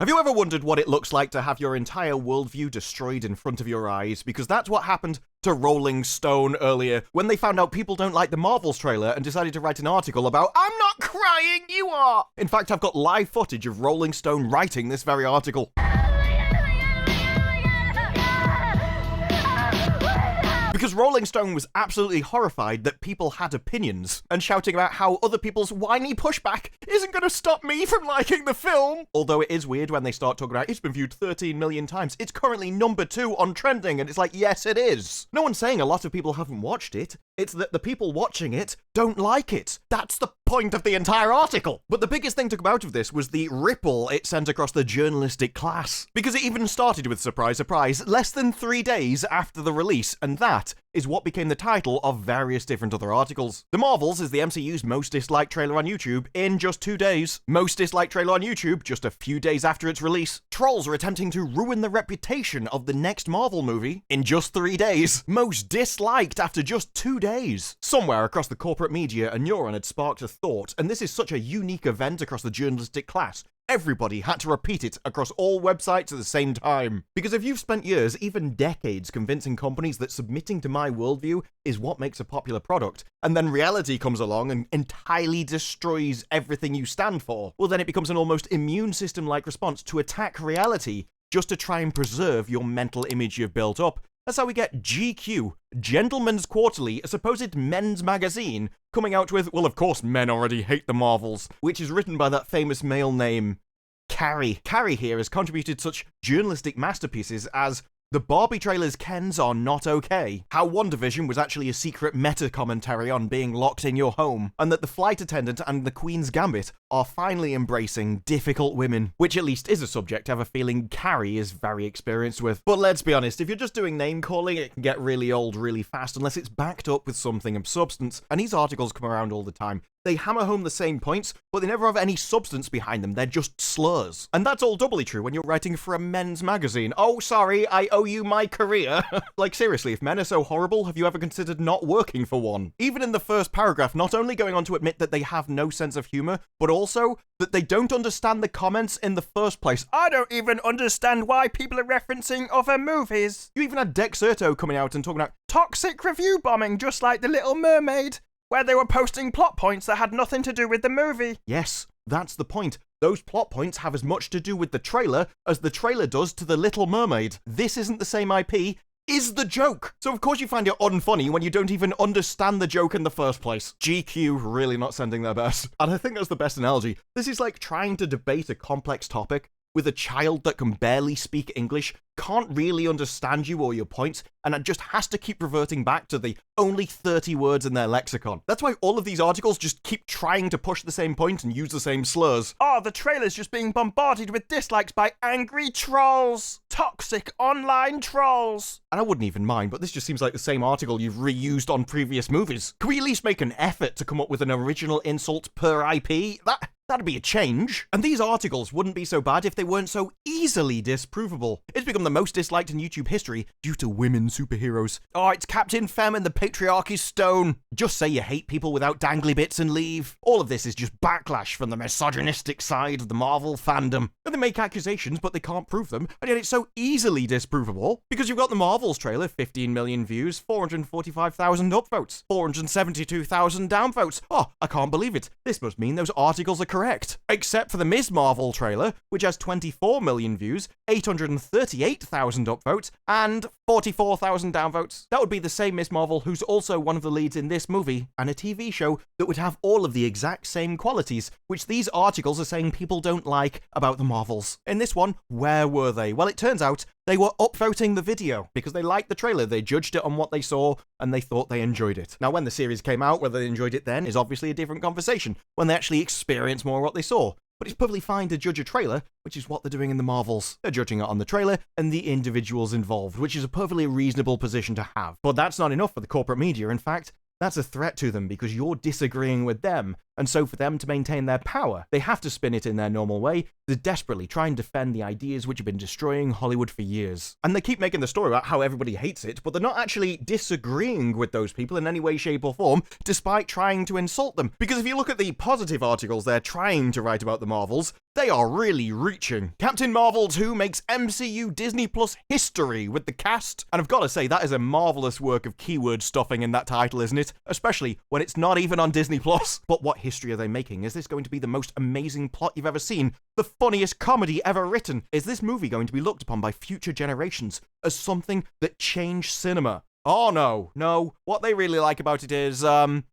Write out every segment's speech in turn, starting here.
Have you ever wondered what it looks like to have your entire worldview destroyed in front of your eyes? Because that's what happened to Rolling Stone earlier when they found out people don't like the Marvels trailer and decided to write an article about, "I'm not crying, you are!" In fact, I've got live footage of Rolling Stone writing this very article. Because Rolling Stone was absolutely horrified that people had opinions and shouting about how other people's whiny pushback isn't going to stop me from liking the film. Although it is weird when they start talking about it's been viewed 13 million times. It's currently number 2 on trending, and it's like, yes, it is. No one's saying a lot of people haven't watched it. It's that the people watching it don't like it. That's the point of the entire article. But the biggest thing to come out of this was the ripple it sent across the journalistic class. Because it even started with, surprise, surprise, less than 3 days after the release, and that is what became the title of various different other articles. The Marvels is the MCU's most disliked trailer on YouTube in just 2 days. Most disliked trailer on YouTube just a few days after its release. Trolls are attempting to ruin the reputation of the next Marvel movie in just 3 days. Most disliked after just 2 days. Somewhere across the corporate media, a neuron had sparked a thought, and this is such a unique event across the journalistic class. Everybody had to repeat it across all websites at the same time. Because if you've spent years, even decades, convincing companies that submitting to my worldview is what makes a popular product, and then reality comes along and entirely destroys everything you stand for, well then it becomes an almost immune system-like response to attack reality just to try and preserve your mental image you've built up. That's how we get GQ, Gentleman's Quarterly, a supposed men's magazine, coming out with, well, of course men already hate the Marvels, which is written by that famous male name, Carrie. Carrie here has contributed such journalistic masterpieces as the Barbie trailer's Kens are not okay, how WandaVision was actually a secret meta-commentary on being locked in your home, and that the flight attendant and the Queen's Gambit are finally embracing difficult women, which at least is a subject I have a feeling Carrie is very experienced with. But let's be honest, if you're just doing name-calling, it can get really old really fast unless it's backed up with something of substance, and these articles come around all the time. They hammer home the same points, but they never have any substance behind them. They're just slurs. And that's all doubly true when you're writing for a men's magazine. Oh, sorry, I owe you my career. Like, seriously, if men are so horrible, have you ever considered not working for one? Even in the first paragraph, not only going on to admit that they have no sense of humor, but also that they don't understand the comments in the first place. I don't even understand why people are referencing other movies. You even had Dexerto coming out and talking about toxic review bombing, just like The Little Mermaid, where they were posting plot points that had nothing to do with the movie. Yes, that's the point. Those plot points have as much to do with the trailer as the trailer does to The Little Mermaid. This isn't the same IP, is the joke. So of course you find it unfunny when you don't even understand the joke in the first place. GQ really not sending their best. And I think that's the best analogy. This is like trying to debate a complex topic with a child that can barely speak English, can't really understand you or your points, and it just has to keep reverting back to the only 30 words in their lexicon. That's why all of these articles just keep trying to push the same point and use the same slurs. Oh, the trailer's just being bombarded with dislikes by angry trolls. Toxic online trolls. And I wouldn't even mind, but this just seems like the same article you've reused on previous movies. Can we at least make an effort to come up with an original insult per IP? That'd be a change. And these articles wouldn't be so bad if they weren't so easily disprovable. It's become the most disliked in YouTube history due to women superheroes. Oh, it's Captain Femme and the patriarchy's stone. Just say you hate people without dangly bits and leave. All of this is just backlash from the misogynistic side of the Marvel fandom. And they make accusations, but they can't prove them. And yet it's so easily disprovable because you've got the Marvels trailer, 15 million views, 445,000 upvotes, 472,000 downvotes. Oh, I can't believe it. This must mean those articles are correct. Except for the Ms. Marvel trailer, which has 24 million views, 838,000 upvotes, and 44,000 downvotes. That would be the same Ms. Marvel who's also one of the leads in this movie and a TV show that would have all of the exact same qualities, which these articles are saying people don't like about the Marvels. In this one, where were they? Well, it turns out they were upvoting the video because they liked the trailer, they judged it on what they saw, and they thought they enjoyed it. Now, when the series came out, whether they enjoyed it then is obviously a different conversation, when they actually experienced more what they saw. But it's perfectly fine to judge a trailer, which is what they're doing in the Marvels. They're judging it on the trailer and the individuals involved, which is a perfectly reasonable position to have. But that's not enough for the corporate media. In fact, that's a threat to them because you're disagreeing with them And so for them to maintain their power, they have to spin it in their normal way to desperately try and defend the ideas which have been destroying Hollywood for years. And they keep making the story about how everybody hates it, but they're not actually disagreeing with those people in any way, shape, or form, despite trying to insult them. Because if you look at the positive articles they're trying to write about the Marvels, they are really reaching. Captain Marvel 2 makes MCU Disney Plus history with the cast. And I've got to say, that is a marvelous work of keyword stuffing in that title, isn't it? Especially when it's not even on Disney Plus. But what history are they making? Is this going to be the most amazing plot you've ever seen? The funniest comedy ever written? Is this movie going to be looked upon by future generations as something that changed cinema? Oh no. What they really like about it is,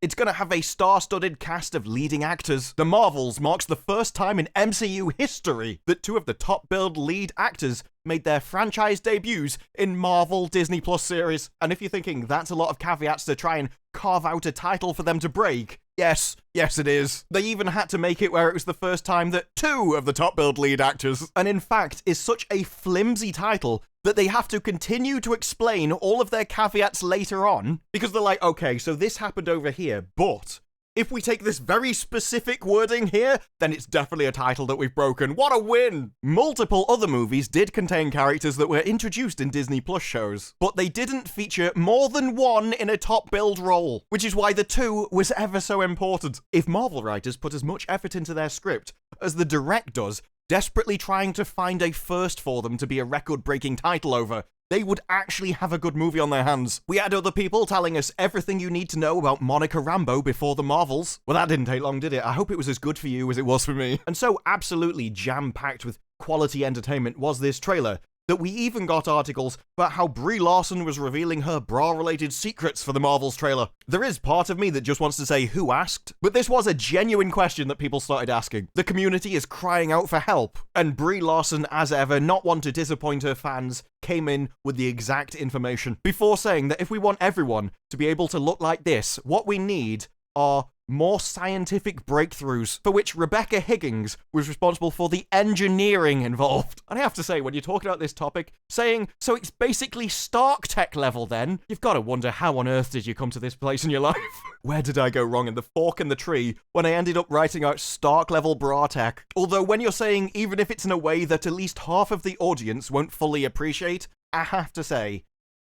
it's gonna have a star-studded cast of leading actors. The Marvels marks the first time in MCU history that two of the top-billed lead actors made their franchise debuts in Marvel Disney Plus series. And if you're thinking that's a lot of caveats to try and carve out a title for them to break, yes it is. They even had to make it where it was the first time that two of the top-billed lead actors, and in fact is such a flimsy title that they have to continue to explain all of their caveats later on, because they're like, okay, so this happened over here, but if we take this very specific wording here, then it's definitely a title that we've broken. What a win! Multiple other movies did contain characters that were introduced in Disney Plus shows, but they didn't feature more than one in a top-billed role, which is why the two was ever so important. If Marvel writers put as much effort into their script as the direct does, desperately trying to find a first for them to be a record-breaking title over, they would actually have a good movie on their hands. We had other people telling us everything you need to know about Monica Rambeau before the Marvels. Well, that didn't take long, did it? I hope it was as good for you as it was for me. And so absolutely jam-packed with quality entertainment was this trailer, that we even got articles about how Brie Larson was revealing her bra-related secrets for the Marvels trailer. There is part of me that just wants to say who asked, but this was a genuine question that people started asking. The community is crying out for help, and Brie Larson, as ever, not one to disappoint her fans, came in with the exact information, before saying that if we want everyone to be able to look like this, what we need are more scientific breakthroughs, for which Rebecca Higgins was responsible for the engineering involved. And I have to say, when you're talking about this topic, saying, so it's basically Stark tech level then, you've got to wonder how on earth did you come to this place in your life? Where did I go wrong in the fork in the tree when I ended up writing out Stark level bra tech? Although when you're saying, even if it's in a way that at least half of the audience won't fully appreciate, I have to say,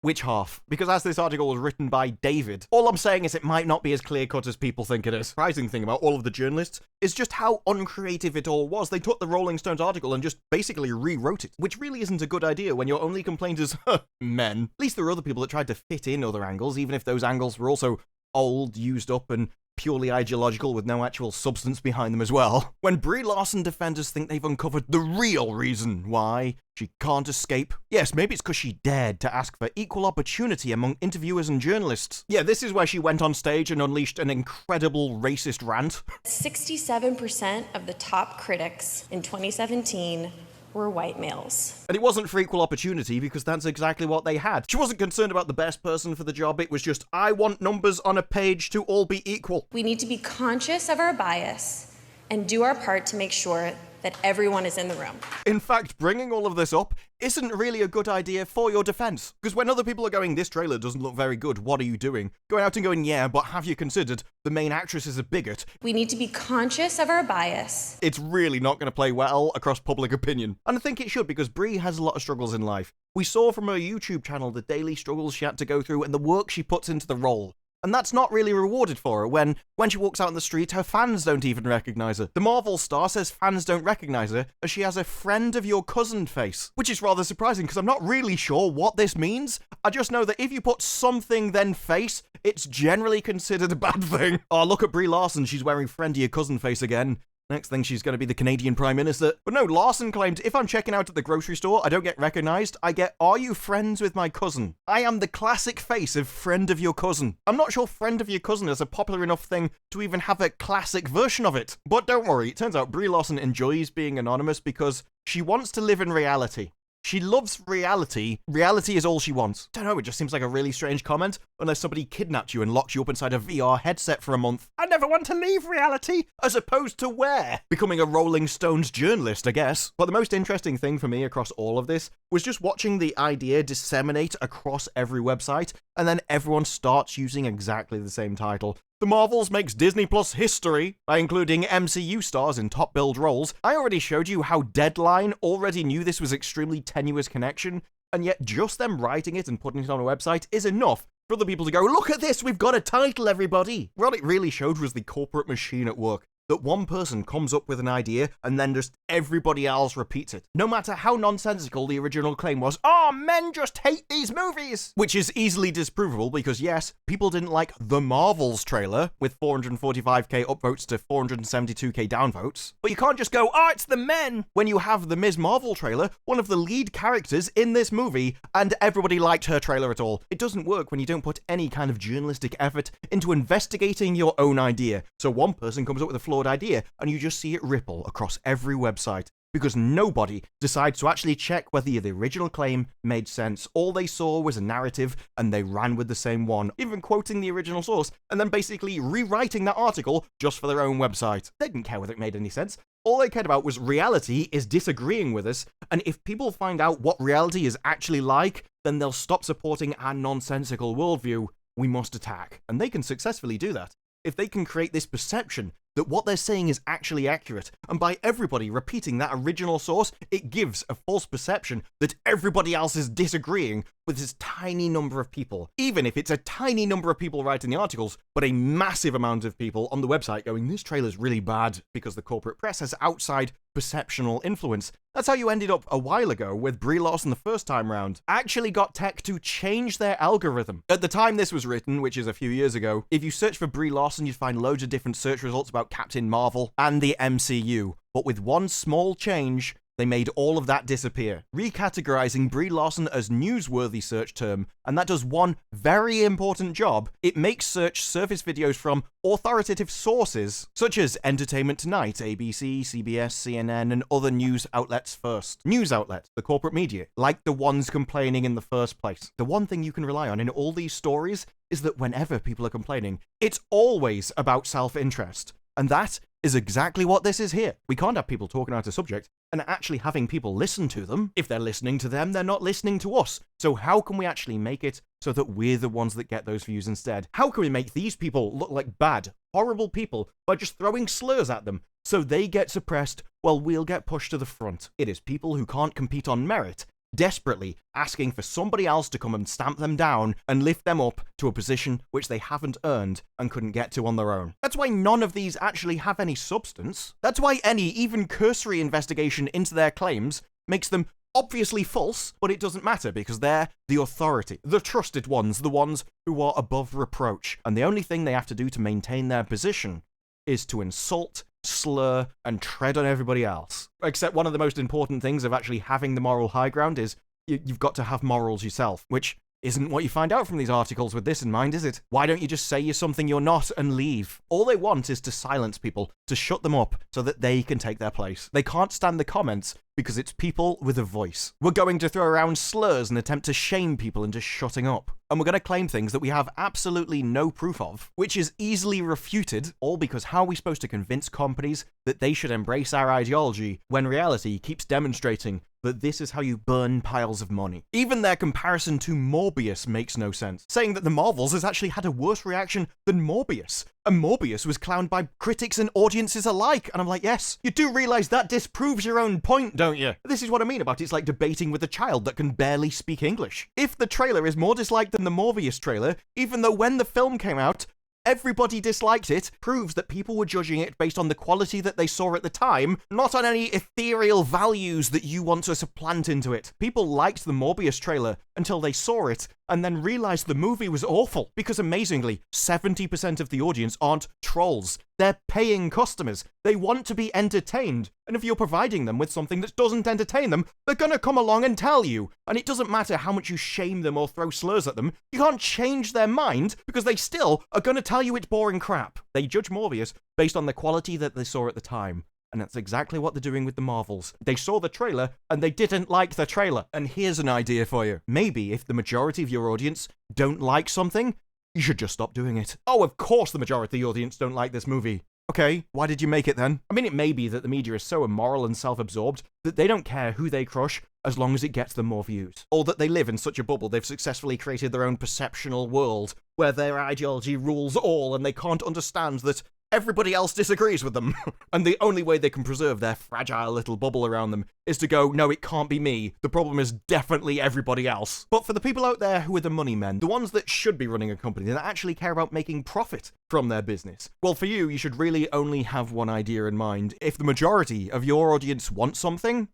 which half? Because as this article was written by David, all I'm saying is it might not be as clear-cut as people think it is. The surprising thing about all of the journalists is just how uncreative it all was. They took the Rolling Stones article and just basically rewrote it, which really isn't a good idea when your only complaint is, men. At least there were other people that tried to fit in other angles, even if those angles were also old, used up, and purely ideological with no actual substance behind them as well. When Brie Larson defenders think they've uncovered the real reason why she can't escape. Yes, maybe it's because she dared to ask for equal opportunity among interviewers and journalists. Yeah, this is where she went on stage and unleashed an incredible racist rant. 67% of the top critics in 2017 were white males. And it wasn't for equal opportunity, because that's exactly what they had. She wasn't concerned about the best person for the job, it was just, I want numbers on a page to all be equal. We need to be conscious of our bias and do our part to make sure that everyone is in the room. In fact, bringing all of this up isn't really a good idea for your defense. Because when other people are going, this trailer doesn't look very good, what are you doing? Going out and going, yeah, but have you considered the main actress is a bigot? We need to be conscious of our bias. It's really not going to play well across public opinion. And I think it should, because Brie has a lot of struggles in life. We saw from her YouTube channel the daily struggles she had to go through and the work she puts into the role. And that's not really rewarded for her when she walks out on the street, her fans don't even recognize her. The Marvel star says fans don't recognize her as she has a friend of your cousin face, which is rather surprising because I'm not really sure what this means. I just know that if you put something then face, it's generally considered a bad thing. Oh, look at Brie Larson, she's wearing friend of your cousin face again. Next thing, she's going to be the Canadian Prime Minister. But no, Larson claimed, if I'm checking out at the grocery store, I don't get recognized. I get, are you friends with my cousin? I am the classic face of friend of your cousin. I'm not sure friend of your cousin is a popular enough thing to even have a classic version of it. But don't worry, it turns out Brie Larson enjoys being anonymous because she wants to live in reality. She loves reality. Reality is all she wants. Don't know, it just seems like a really strange comment, unless somebody kidnapped you and locked you up inside a VR headset for a month. I never want to leave reality, as opposed to where? Becoming a Rolling Stones journalist, I guess. But the most interesting thing for me across all of this was just watching the idea disseminate across every website, and then everyone starts using exactly the same title. The Marvels makes Disney Plus history by including MCU stars in top billed roles. I already showed you how Deadline already knew this was extremely tenuous connection, and yet just them writing it and putting it on a website is enough for other people to go, look at this, we've got a title, everybody. What it really showed was the corporate machine at work. That one person comes up with an idea and then just everybody else repeats it. No matter how nonsensical the original claim was, oh, men just hate these movies! Which is easily disprovable because yes, people didn't like The Marvels trailer with 445k upvotes to 472k downvotes. But you can't just go, oh, it's the men! When you have the Ms. Marvel trailer, one of the lead characters in this movie, and everybody liked her trailer at all. It doesn't work when you don't put any kind of journalistic effort into investigating your own idea. So one person comes up with a flawed idea and you just see it ripple across every website because nobody decides to actually check whether the original claim made sense. All they saw was a narrative and they ran with the same one, even quoting the original source and then basically rewriting that article just for their own website. They didn't care whether it made any sense. All they cared about was reality is disagreeing with us, and if people find out what reality is actually like, then they'll stop supporting our nonsensical worldview. We must attack. And they can successfully do that if they can create this perception that what they're saying is actually accurate, and by everybody repeating that original source, it gives a false perception that everybody else is disagreeing with this tiny number of people. Even if it's a tiny number of people writing the articles, but a massive amount of people on the website going, this trailer's really bad, because the corporate press has outside perceptional influence. That's how you ended up a while ago with Brie Larson the first time round. Actually got tech to change their algorithm. At the time this was written, which is a few years ago, if you search for Brie Larson, you'd find loads of different search results about Captain Marvel and the MCU. But with one small change, they made all of that disappear, recategorizing Brie Larson as newsworthy search term, and that does one very important job. It makes search surface videos from authoritative sources, such as Entertainment Tonight, ABC, CBS, CNN, and other news outlets first. News outlets, the corporate media, like the ones complaining in the first place. The one thing you can rely on in all these stories is that whenever people are complaining, it's always about self-interest. And that is exactly what this is here. We can't have people talking out a subject and actually having people listen to them. If they're listening to them, they're not listening to us. So how can we actually make it so that we're the ones that get those views instead? How can we make these people look like bad, horrible people by just throwing slurs at them so they get suppressed while we'll get pushed to the front? It is people who can't compete on merit desperately asking for somebody else to come and stamp them down and lift them up to a position which they haven't earned and couldn't get to on their own. That's why none of these actually have any substance. That's why any even cursory investigation into their claims makes them obviously false, but it doesn't matter because they're the authority, the trusted ones, the ones who are above reproach. And the only thing they have to do to maintain their position is to insult, slur, and tread on everybody else. Except one of the most important things of actually having the moral high ground is you've got to have morals yourself, which isn't what you find out from these articles with this in mind, is it? Why don't you just say you're something you're not and leave? All they want is to silence people, to shut them up so that they can take their place. They can't stand the comments because it's people with a voice. We're going to throw around slurs and attempt to shame people into shutting up. And we're going to claim things that we have absolutely no proof of, which is easily refuted, all because how are we supposed to convince companies that they should embrace our ideology when reality keeps demonstrating that this is how you burn piles of money? Even their comparison to Morbius makes no sense, saying that the Marvels has actually had a worse reaction than Morbius. And Morbius was clowned by critics and audiences alike. And I'm like, yes, you do realize that disproves your own point, don't you? This is what I mean about it's like debating with a child that can barely speak English. If the trailer is more disliked than the Morbius trailer, even though when the film came out, everybody disliked it, proves that people were judging it based on the quality that they saw at the time, not on any ethereal values that you want to supplant into it. People liked the Morbius trailer until they saw it and then realized the movie was awful because amazingly, 70% of the audience aren't trolls. They're paying customers. They want to be entertained. And if you're providing them with something that doesn't entertain them, they're gonna come along and tell you. And it doesn't matter how much you shame them or throw slurs at them, you can't change their mind because they still are gonna tell you it's boring crap. They judge Morbius based on the quality that they saw at the time. And that's exactly what they're doing with the Marvels. They saw the trailer, and they didn't like the trailer. And here's an idea for you. Maybe if the majority of your audience don't like something, you should just stop doing it. Oh, of course the majority of the audience don't like this movie. Okay, why did you make it then? I mean, it may be that the media is so immoral and self-absorbed that they don't care who they crush as long as it gets them more views. Or that they live in such a bubble they've successfully created their own perceptional world where their ideology rules all and they can't understand that everybody else disagrees with them. And the only way they can preserve their fragile little bubble around them is to go, no, it can't be me. The problem is definitely everybody else. But for the people out there who are the money men, the ones that should be running a company that actually care about making profit from their business, well, for you should really only have one idea in mind. If the majority of your audience wants something,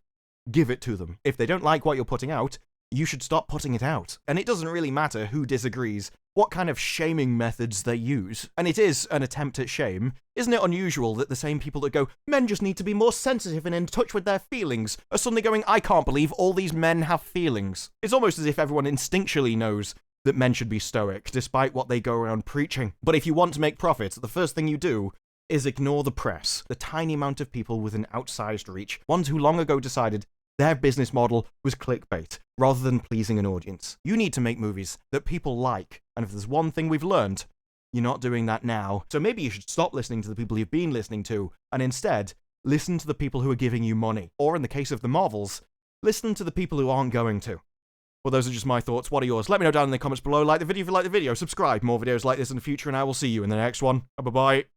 give it to them. If they don't like what you're putting out, you should stop putting it out. And it doesn't really matter who disagrees, what kind of shaming methods they use. And it is an attempt at shame. Isn't it unusual that the same people that go, men just need to be more sensitive and in touch with their feelings, are suddenly going, I can't believe all these men have feelings. It's almost as if everyone instinctually knows that men should be stoic, despite what they go around preaching. But if you want to make profit, the first thing you do is ignore the press, the tiny amount of people with an outsized reach, ones who long ago decided their business model was clickbait, rather than pleasing an audience. You need to make movies that people like, and if there's one thing we've learned, you're not doing that now. So maybe you should stop listening to the people you've been listening to, and instead, listen to the people who are giving you money. Or in the case of the Marvels, listen to the people who aren't going to. Well, those are just my thoughts. What are yours? Let me know down in the comments below. Like the video if you like the video. Subscribe. More videos like this in the future, and I will see you in the next one. Bye-bye.